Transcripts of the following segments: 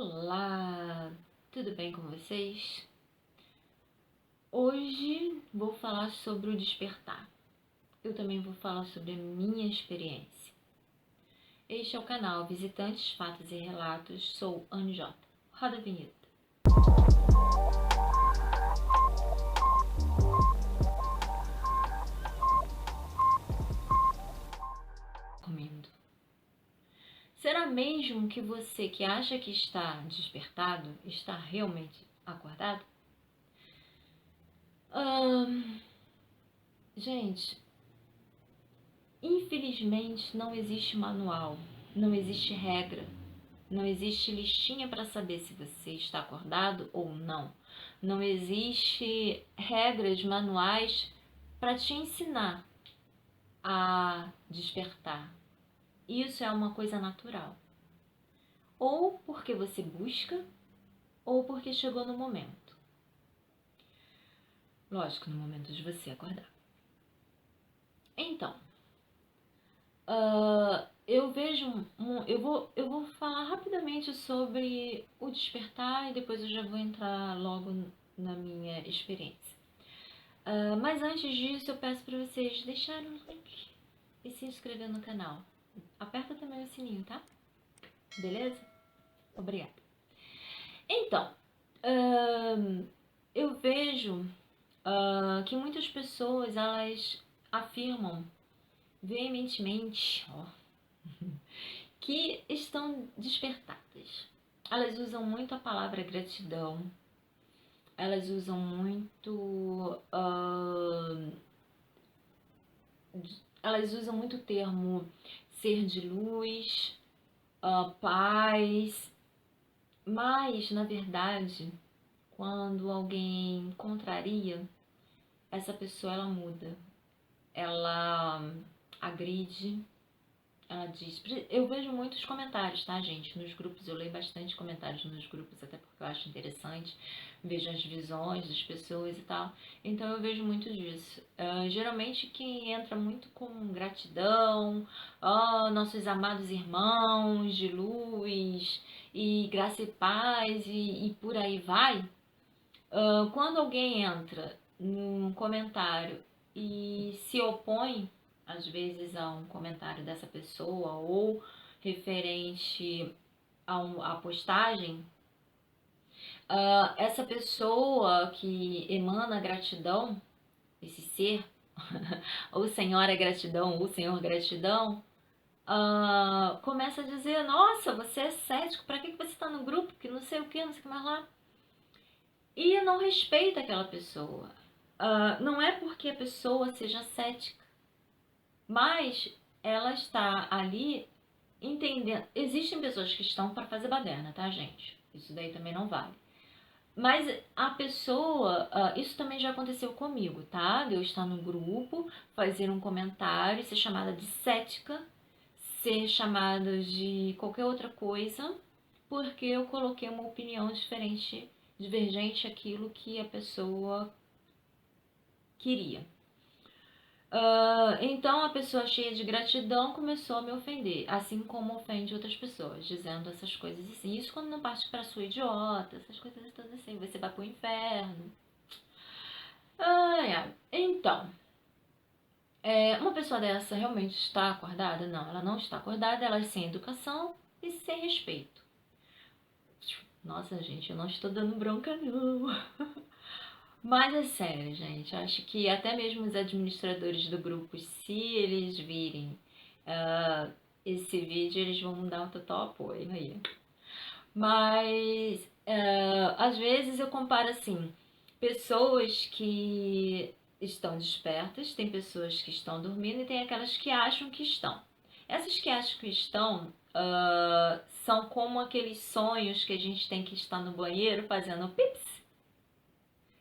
Olá, tudo bem com vocês? Hoje vou falar sobre o despertar. Eu também vou falar sobre a minha experiência. Este é o canal Visitantes, Fatos e Relatos. Sou Anne J. Roda a vinheta. Comendo. Será mesmo que você que acha que está despertado está realmente acordado? Gente, infelizmente não existe manual, não existe regra, não existe listinha para saber se você está acordado ou não. Não existe regras, manuais para te ensinar a despertar. Isso é uma coisa natural. Ou porque você busca, ou porque chegou no momento. Lógico, no momento de você acordar. Então, eu vou falar rapidamente sobre o despertar e depois eu já vou entrar logo na minha experiência. Mas antes disso, eu peço para vocês deixarem um like e se inscrever no canal. Aperta também o sininho, tá? Beleza? Obrigada. Então, eu vejo que muitas pessoas, elas afirmam veementemente que estão despertadas. Elas usam muito a palavra gratidão, elas usam muito o termo ser de luz, paz, mas na verdade, quando alguém contraria, essa pessoa ela muda, ela agride, ela diz. Eu vejo muitos comentários, tá, gente? Nos grupos, eu leio bastante comentários nos grupos, até porque eu acho interessante. Vejo as visões das pessoas e tal. Então eu vejo muito disso. Geralmente quem entra muito com gratidão, nossos amados irmãos de luz, e graça e paz, e por aí vai. Quando alguém entra num comentário e se opõe às vezes a um comentário dessa pessoa ou referente à postagem, essa pessoa que emana gratidão, esse ser, ou senhora gratidão, ou senhor gratidão, começa a dizer: nossa, você é cético, pra que você está no grupo, que não sei o que, não sei o que mais lá. E não respeita aquela pessoa. Não é porque a pessoa seja cética, mas ela está ali entendendo. Existem pessoas que estão para fazer baderna, tá, gente? Isso daí também não vale. Mas a pessoa, isso também já aconteceu comigo, tá? De eu estar no grupo, fazer um comentário, ser chamada de cética, ser chamada de qualquer outra coisa, porque eu coloquei uma opinião diferente, divergente àquilo que a pessoa queria. Então a pessoa cheia de gratidão começou a me ofender, assim como ofende outras pessoas, dizendo essas coisas assim. Isso quando não parte pra sua idiota, essas coisas todas assim, você vai pro inferno. Então, uma pessoa dessa realmente está acordada? Não, ela não está acordada, ela é sem educação e sem respeito. Nossa, gente, eu não estou dando bronca, não. Mas é sério, gente, acho que até mesmo os administradores do grupo, se eles virem esse vídeo, eles vão dar um total apoio aí. Mas às vezes eu comparo assim, pessoas que estão despertas, tem pessoas que estão dormindo e tem aquelas que acham que estão. Essas que acham que estão são como aqueles sonhos que a gente tem que estar no banheiro fazendo pips.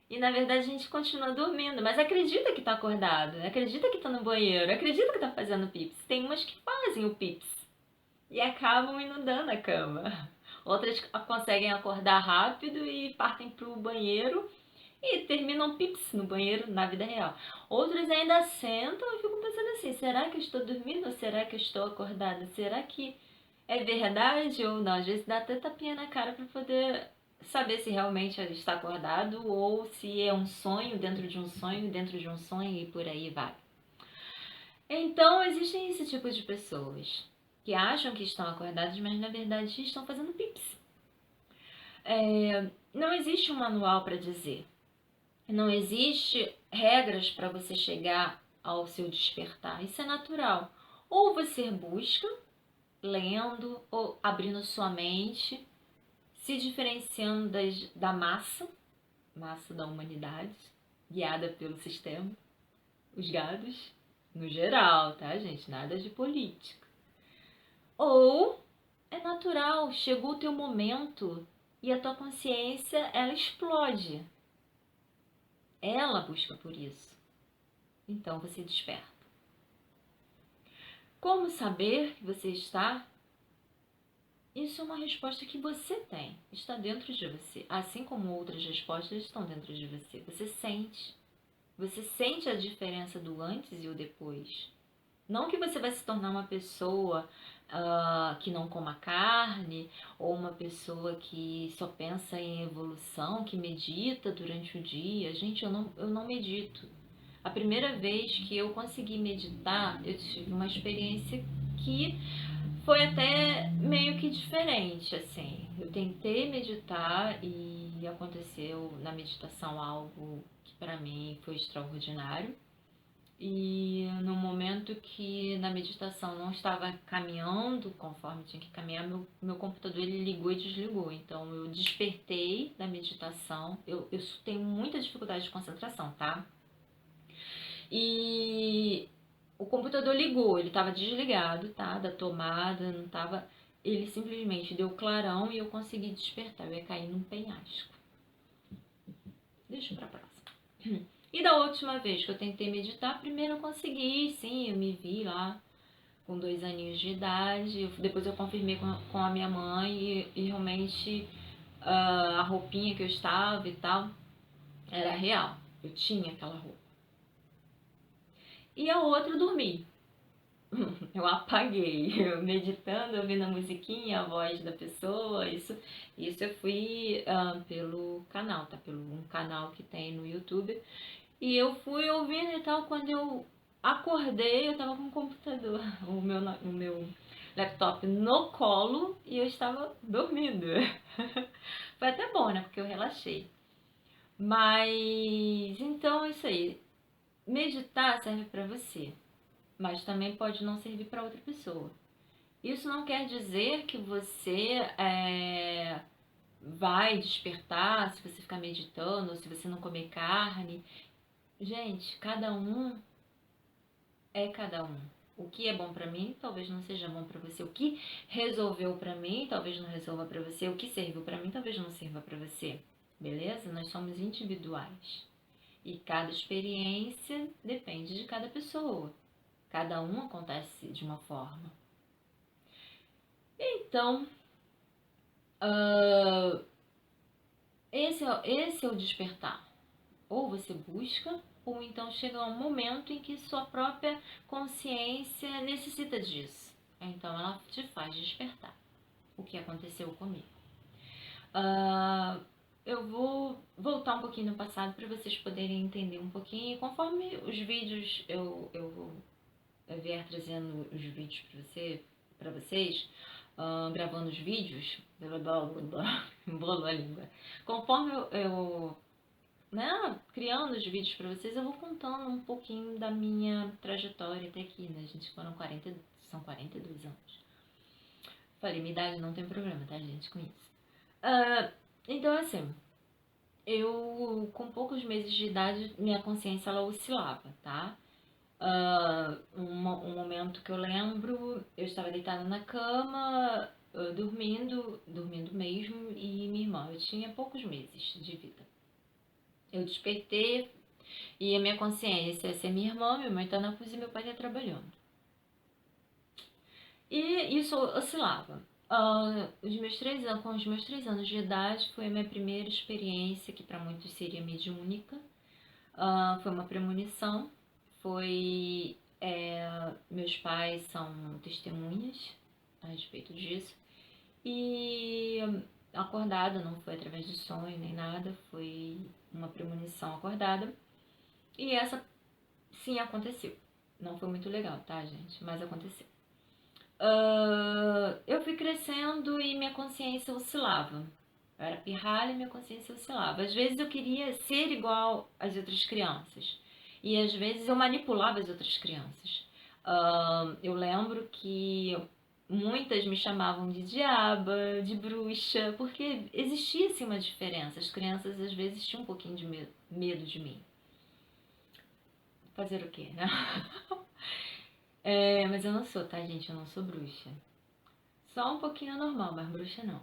E na verdade a gente continua dormindo, mas acredita que tá acordado, acredita que tá no banheiro, acredita que tá fazendo pips. Tem umas que fazem o pips e acabam inundando a cama. Outras conseguem acordar rápido e partem pro banheiro e terminam pips no banheiro na vida real. Outras ainda sentam e ficam pensando assim: será que eu estou dormindo ou será que eu estou acordada? Será que é verdade ou não. Às vezes dá até tapinha na cara para poder saber se realmente está acordado ou se é um sonho dentro de um sonho, dentro de um sonho e por aí vai. Então, existem esse tipo de pessoas que acham que estão acordadas, mas na verdade estão fazendo pips. Não existe um manual para dizer. Não existe regras para você chegar ao seu despertar. Isso é natural. Ou você busca, lendo, ou abrindo sua mente, se diferenciando da massa da humanidade, guiada pelo sistema, os gados, no geral, tá, gente? Nada de política. Ou é natural, chegou o teu momento e a tua consciência, ela explode. Ela busca por isso. Então você desperta. Como saber que você está? Isso é uma resposta que você tem, está dentro de você. Assim como outras respostas estão dentro de você. Você sente. Você sente a diferença do antes e o depois. Não que você vai se tornar uma pessoa que não coma carne, ou uma pessoa que só pensa em evolução, que medita durante o dia. Gente, eu não medito. A primeira vez que eu consegui meditar, eu tive uma experiência que foi até meio que diferente, assim. Eu tentei meditar e aconteceu na meditação algo que para mim foi extraordinário. E no momento que na meditação não estava caminhando conforme tinha que caminhar, meu computador ele ligou e desligou. Então eu despertei da meditação. Eu tenho muita dificuldade de concentração, tá? E o computador ligou, ele estava desligado, tá? Da tomada, não estava. Ele simplesmente deu clarão e eu consegui despertar. Eu ia cair num penhasco. Deixa pra próxima. E da última vez que eu tentei meditar, primeiro eu consegui, sim, eu me vi lá com 2 aninhos de idade. Depois eu confirmei com a minha mãe e realmente a roupinha que eu estava e tal era real. Eu tinha aquela roupa. E a outra eu dormi. Eu apaguei, eu meditando, ouvindo a musiquinha, a voz da pessoa, isso eu fui pelo canal, tá? Pelo um canal que tem no YouTube. E eu fui ouvindo e tal, quando eu acordei, eu tava com o computador, o meu laptop no colo e eu estava dormindo. Foi até bom, né? Porque eu relaxei. Mas, então é isso aí. Meditar serve pra você, mas também pode não servir para outra pessoa. Isso não quer dizer que você vai despertar se você ficar meditando, ou se você não comer carne. Gente, cada um é cada um. O que é bom pra mim, talvez não seja bom pra você. O que resolveu pra mim, talvez não resolva pra você. O que serviu pra mim, talvez não sirva pra você. Beleza? Nós somos individuais. E cada experiência depende de cada pessoa. Cada um acontece de uma forma. Então, esse é o despertar. Ou você busca, ou então chega um momento em que sua própria consciência necessita disso. Então ela te faz despertar. O que aconteceu comigo. Eu vou voltar um pouquinho no passado para vocês poderem entender um pouquinho. Conforme os vídeos eu vier trazendo os vídeos para vocês, gravando os vídeos, embolou a língua. Conforme eu criando os vídeos para vocês, eu vou contando um pouquinho da minha trajetória até aqui, né? Gente, são 42 anos. Falei, minha idade não tem problema, tá, gente, com isso. Então, assim, eu, com poucos meses de idade, minha consciência, ela oscilava, tá? Um momento que eu lembro, eu estava deitada na cama, dormindo mesmo, e minha irmã, eu tinha poucos meses de vida. Eu despertei e a minha consciência ia ser minha irmã, minha mãe tá na cozinha e meu pai tá trabalhando. E isso oscilava. Com os meus 3 anos de idade, foi a minha primeira experiência, que para muitos seria mediúnica. Foi uma premonição. Meus pais são testemunhas. a respeito disso. E acordada, não foi através de sonho nem nada, foi uma premonição acordada. E essa sim aconteceu. Não foi muito legal, tá, gente? Mas aconteceu. Eu fui crescendo e minha consciência oscilava. Eu era pirralha e minha consciência oscilava. Às vezes eu queria ser igual às outras crianças. E às vezes eu manipulava as outras crianças. Eu lembro que muitas me chamavam de diaba, de bruxa, porque existia assim uma diferença. As crianças às vezes tinham um pouquinho de medo de mim. Fazer o quê, né? Mas eu não sou, tá, gente? Eu não sou bruxa. Só um pouquinho normal, mas bruxa não.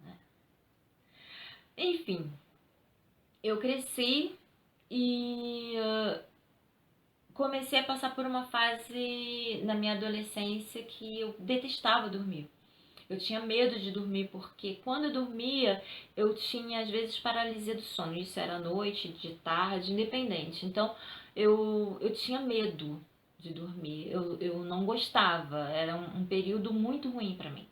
Né? Enfim, eu cresci e comecei a passar por uma fase na minha adolescência que eu detestava dormir. Eu tinha medo de dormir porque quando eu dormia eu tinha às vezes paralisia do sono. Isso era à noite, de tarde, independente. Então eu tinha medo de dormir. Eu não gostava. Era um período muito ruim para mim.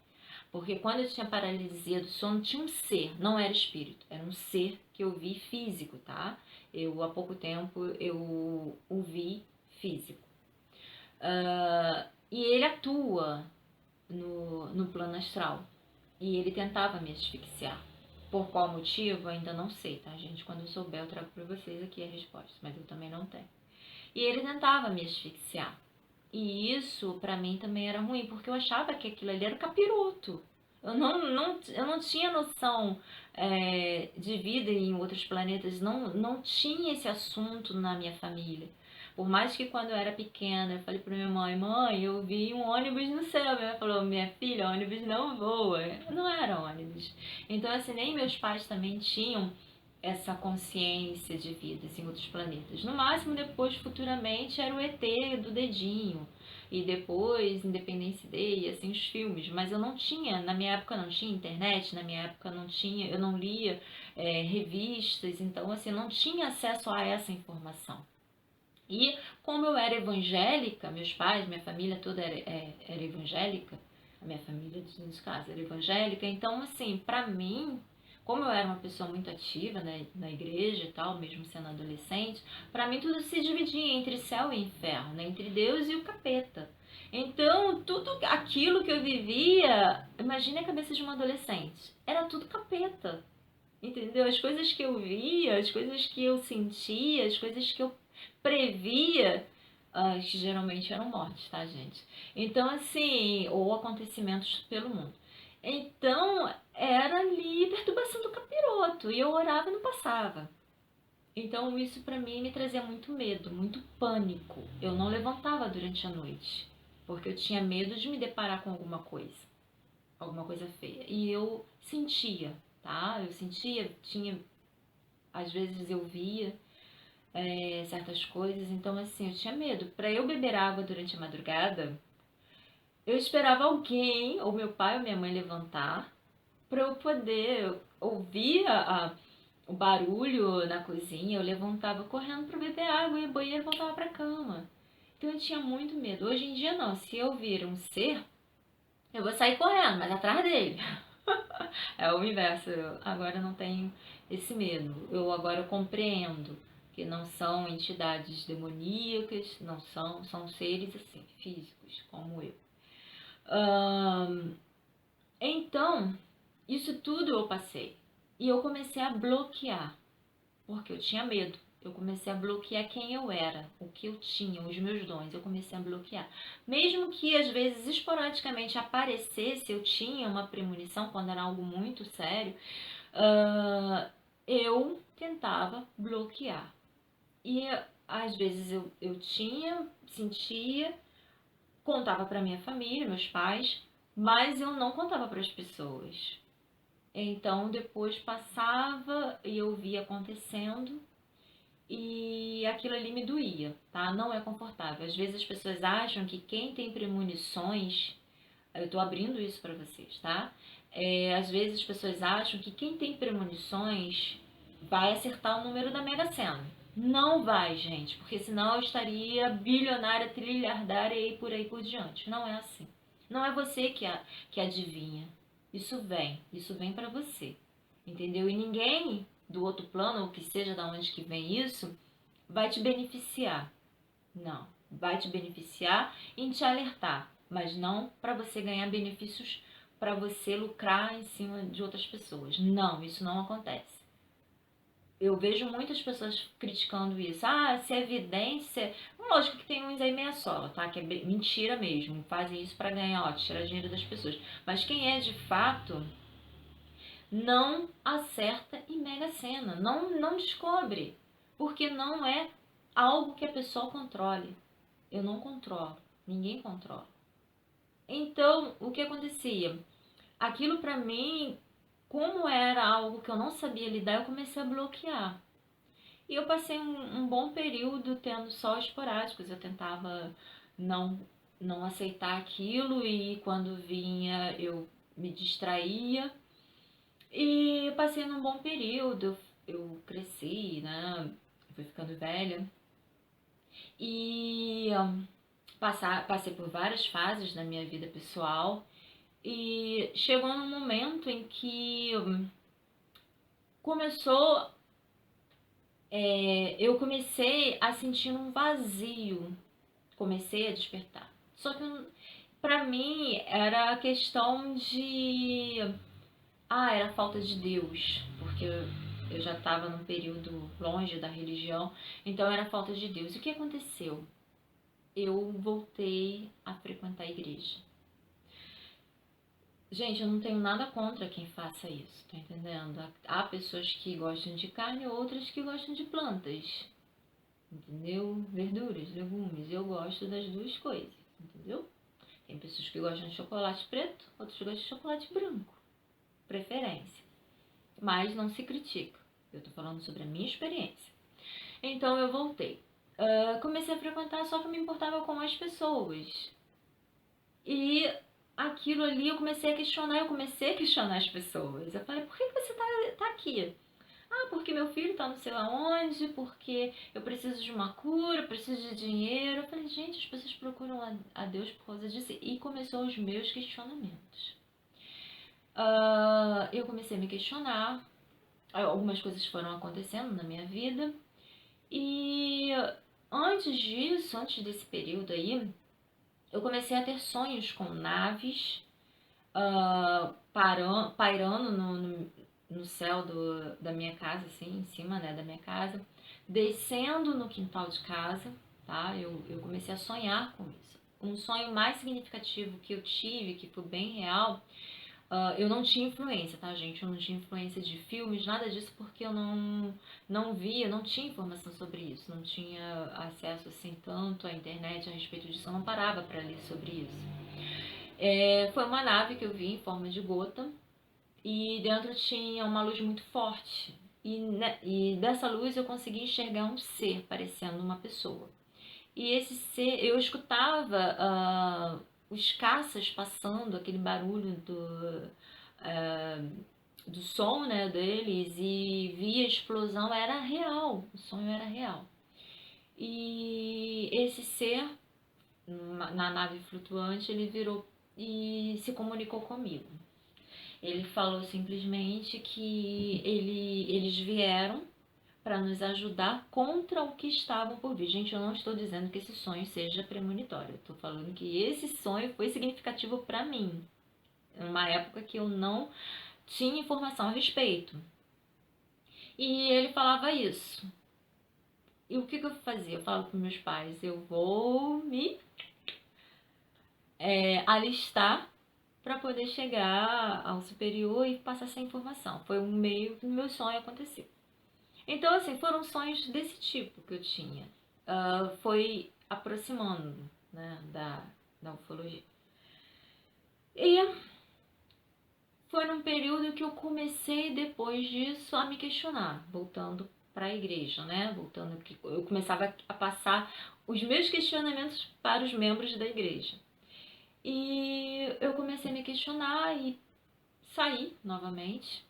Porque quando eu tinha paralisia do sono, tinha um ser, não era espírito, era um ser que eu vi físico, tá? Há pouco tempo, eu o vi físico. E ele atua no plano astral. E ele tentava me asfixiar. Por qual motivo, ainda não sei, tá, gente? Quando eu souber, eu trago pra vocês aqui a resposta, mas eu também não tenho. E ele tentava me asfixiar. E isso, pra mim, também era ruim, porque eu achava que aquilo ali era o capiroto. Eu não tinha noção de vida em outros planetas, não tinha esse assunto na minha família. Por mais que quando eu era pequena, eu falei pra minha mãe, mãe, eu vi um ônibus no céu. Minha mãe falou, minha filha, ônibus não voa. Não era ônibus. Então, assim, nem meus pais também tinham essa consciência de vidas em outros planetas. No máximo, depois, futuramente, era o ET do dedinho. E depois, Independence Day, assim, os filmes. Mas eu não tinha, na minha época não tinha internet, na minha época não tinha, eu não lia revistas, então, assim, eu não tinha acesso a essa informação. E como eu era evangélica, meus pais, minha família toda era evangélica, a minha família, nesse caso, era evangélica, então, assim, pra mim, como eu era uma pessoa muito ativa, né, na igreja e tal, mesmo sendo adolescente, pra mim tudo se dividia entre céu e inferno, né, entre Deus e o capeta. Então, tudo aquilo que eu vivia, imagine a cabeça de uma adolescente, era tudo capeta. Entendeu? As coisas que eu via, as coisas que eu sentia, as coisas que eu previa, que geralmente eram mortes, tá, gente? Então, assim, ou acontecimentos pelo mundo. Então, era ali perturbação do capiroto, e eu orava e não passava. Então, isso pra mim me trazia muito medo, muito pânico. Eu não levantava durante a noite, porque eu tinha medo de me deparar com alguma coisa feia. E eu sentia, tá? Eu sentia, tinha, às vezes eu via certas coisas, então assim, eu tinha medo. Para eu beber água durante a madrugada, eu esperava alguém, ou meu pai ou minha mãe levantar, para eu poder ouvir o barulho na cozinha. Eu levantava correndo para beber água, ia ao banheiro e voltava para cama. Então eu tinha muito medo. Hoje em dia não, se eu vir um ser, eu vou sair correndo, mas atrás dele. É o inverso. Eu agora não tenho esse medo. Eu agora compreendo que não são entidades demoníacas, não são seres assim, físicos, como eu. Então, isso tudo eu passei. E eu comecei a bloquear, porque eu tinha medo. Eu comecei a bloquear quem eu era, o que eu tinha, os meus dons. Eu comecei a bloquear. Mesmo que às vezes esporadicamente aparecesse, eu tinha uma premonição quando era algo muito sério, eu tentava bloquear. E às vezes eu tinha, sentia, contava para minha família, meus pais, mas eu não contava para as pessoas. Então depois passava e eu via acontecendo e aquilo ali me doía, tá? Não é confortável. Às vezes as pessoas acham que quem tem premonições, eu tô abrindo isso para vocês, tá? Às vezes as pessoas acham que quem tem premonições vai acertar o número da Mega Sena. Não vai, gente, porque senão eu estaria bilionária, trilhardária e por aí por diante. Não é assim. Não é você que adivinha. Isso vem para você, entendeu? E ninguém do outro plano, ou que seja da onde que vem isso, vai te beneficiar. Não, vai te beneficiar em te alertar, mas não para você ganhar benefícios, para você lucrar em cima de outras pessoas. Não, isso não acontece. Eu vejo muitas pessoas criticando isso. Ah, se é evidência. Lógico que tem uns aí meia sola, tá? Que é mentira mesmo. Fazem isso para ganhar, ó, tirar dinheiro das pessoas. Mas quem é de fato não acerta em Mega Sena. Não descobre. Porque não é algo que a pessoa controle. Eu não controlo. Ninguém controla. Então, o que acontecia? Aquilo pra mim, como era algo que eu não sabia lidar, eu comecei a bloquear. E eu passei um bom período tendo só esporádicos. Eu tentava não, não aceitar aquilo e quando vinha eu me distraía. E passei num bom período. Eu cresci, né? Fui ficando velha. E passei por várias fases na minha vida pessoal. E chegou num momento em que começou eu comecei a sentir um vazio, comecei a despertar. Só que pra mim era a questão de era falta de Deus, porque eu já estava num período longe da religião, então era falta de Deus. E o que aconteceu? Eu voltei a frequentar a igreja. Gente, eu não tenho nada contra quem faça isso, tá entendendo? Há pessoas que gostam de carne e outras que gostam de plantas, entendeu? Verduras, legumes. Eu gosto das duas coisas, entendeu? Tem pessoas que gostam de chocolate preto, outras que gostam de chocolate branco. Preferência. Mas não se critica. Eu tô falando sobre a minha experiência. Então eu voltei. Comecei a frequentar, só que eu me importava com as pessoas. E aquilo ali eu comecei a questionar as pessoas. Eu falei, por que você tá aqui? Ah, porque meu filho tá não sei lá onde, porque eu preciso de uma cura, preciso de dinheiro. Eu falei, gente, as pessoas procuram a Deus por causa disso. E começou os meus questionamentos. Eu comecei a me questionar, algumas coisas foram acontecendo na minha vida. E antes disso, antes desse período aí, eu comecei a ter sonhos com naves pairando no céu da minha casa, assim, em cima, né, da minha casa, descendo no quintal de casa, tá? Eu comecei a sonhar com isso. Um sonho mais significativo que eu tive, que foi bem real, eu não tinha influência, tá, gente? Eu não tinha influência de filmes, nada disso, porque eu não via, não tinha informação sobre isso, não tinha acesso, assim, tanto à internet a respeito disso, eu não parava para ler sobre isso. Foi uma nave que eu vi em forma de gota e dentro tinha uma luz muito forte. E dessa luz eu consegui enxergar um ser parecendo uma pessoa. E esse ser, eu escutava os caças passando, aquele barulho do som, né, deles, e via a explosão, era real, o sonho era real. E esse ser, na nave flutuante, ele virou e se comunicou comigo. Ele falou simplesmente que eles vieram para nos ajudar contra o que estavam por vir. Gente, eu não estou dizendo que esse sonho seja premonitório. Eu estou falando que esse sonho foi significativo para mim. Em uma época que eu não tinha informação a respeito. E ele falava isso. E o que eu fazia? Eu falava para meus pais, eu vou me alistar para poder chegar ao superior e passar essa informação. Foi um meio que o meu sonho aconteceu. Então, assim, foram sonhos desse tipo que eu tinha. Foi aproximando, né, da ufologia. E foi num período que eu comecei, depois disso, a me questionar, voltando para a igreja, né? Voltando que eu começava a passar os meus questionamentos para os membros da igreja. E eu comecei a me questionar e saí novamente.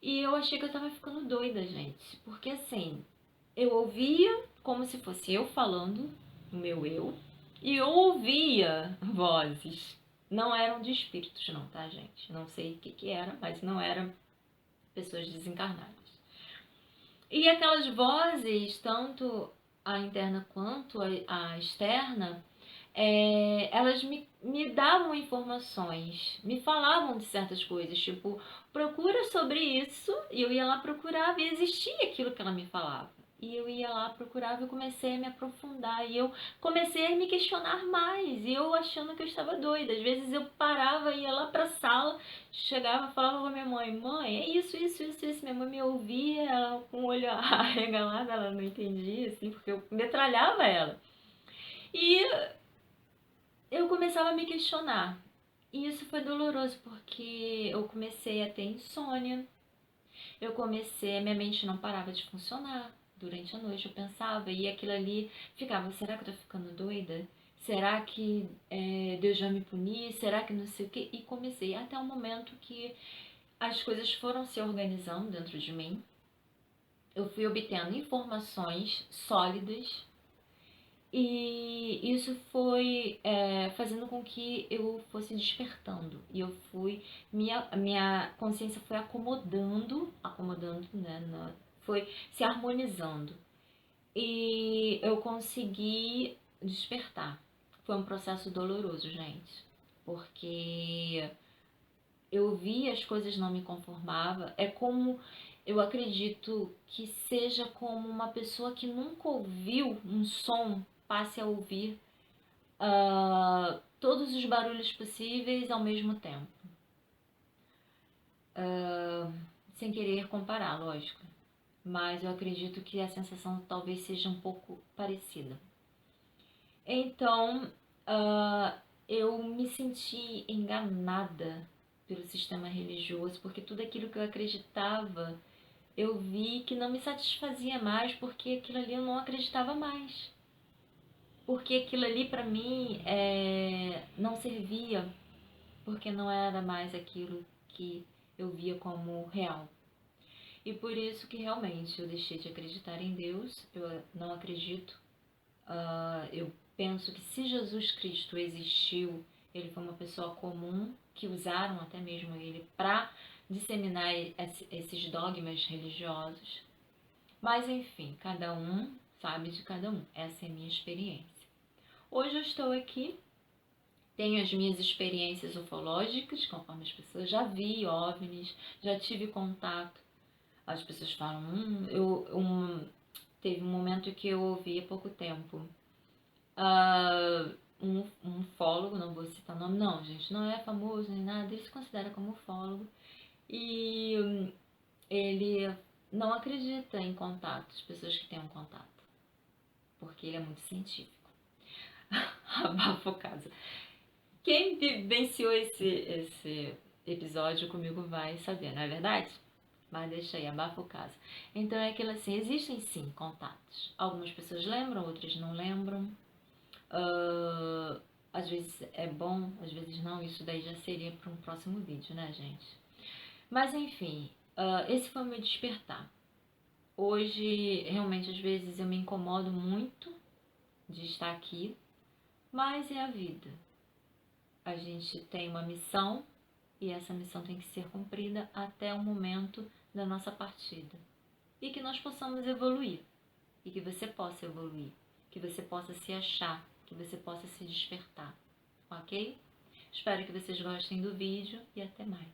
E eu achei que eu tava ficando doida, gente. Porque assim, eu ouvia como se fosse eu falando, o meu eu, e eu ouvia vozes. Não eram de espíritos não, tá, gente? Não sei o que era, mas não eram pessoas desencarnadas. E aquelas vozes, tanto a interna quanto a externa, elas me davam informações, me falavam de certas coisas, tipo, procura sobre isso, e eu ia lá procurar e existia aquilo que ela me falava. E eu ia lá, procurava e comecei a me aprofundar. E eu comecei a me questionar mais. E eu achando que eu estava doida. Às vezes eu parava, ia lá pra sala, chegava, falava com a minha mãe: Mãe, é isso, isso, isso, isso. Minha mãe me ouvia, ela com o olho arregalado, ela não entendia, assim, porque eu metralhava ela. E eu começava a me questionar. E isso foi doloroso porque eu comecei a ter insônia. Minha mente não parava de funcionar. Durante a noite eu pensava e aquilo ali ficava, será que eu tô ficando doida? Será que Deus vai me punir? Será que não sei o quê? E comecei até o momento que as coisas foram se organizando dentro de mim. Eu fui obtendo informações sólidas e isso foi fazendo com que eu fosse despertando. E eu fui. Minha consciência foi acomodando, né? Foi se harmonizando. E eu consegui despertar. Foi um processo doloroso, gente. Porque eu vi as coisas não me conformava. É como. Eu acredito que seja como uma pessoa que nunca ouviu um som passe a ouvir todos os barulhos possíveis ao mesmo tempo. Sem querer comparar, lógico. Mas eu acredito que a sensação talvez seja um pouco parecida. Então, eu me senti enganada pelo sistema religioso, porque tudo aquilo que eu acreditava, eu vi que não me satisfazia mais, porque aquilo ali eu não acreditava mais. Porque aquilo ali para mim não servia, porque não era mais aquilo que eu via como real. E por isso que realmente eu deixei de acreditar em Deus, eu não acredito. Eu penso que se Jesus Cristo existiu, ele foi uma pessoa comum, que usaram até mesmo ele para disseminar esses dogmas religiosos. Mas enfim, cada um sabe de cada um. Essa é a minha experiência. Hoje eu estou aqui, tenho as minhas experiências ufológicas, conforme as pessoas já vi OVNIs, já tive contato. As pessoas falam, teve um momento que eu ouvi há pouco tempo um ufólogo, não vou citar o nome, não, gente, não é famoso nem nada, ele se considera como ufólogo e ele não acredita em contatos, pessoas que tenham contato, porque ele é muito científico. Abafa o caso. Quem vivenciou esse episódio comigo vai saber, não é verdade? Mas deixa aí, abafa o caso. Então é aquilo assim, existem sim contatos. Algumas pessoas lembram, outras não lembram. Às vezes é bom, às vezes não. Isso daí já seria para um próximo vídeo, né, gente? Mas enfim, esse foi o meu despertar. Hoje, realmente, às vezes eu me incomodo muito de estar aqui, mas é a vida. A gente tem uma missão e essa missão tem que ser cumprida até o momento da nossa partida. E que nós possamos evoluir. E que você possa evoluir. Que você possa se achar. Que você possa se despertar. Ok? Espero que vocês gostem do vídeo e até mais.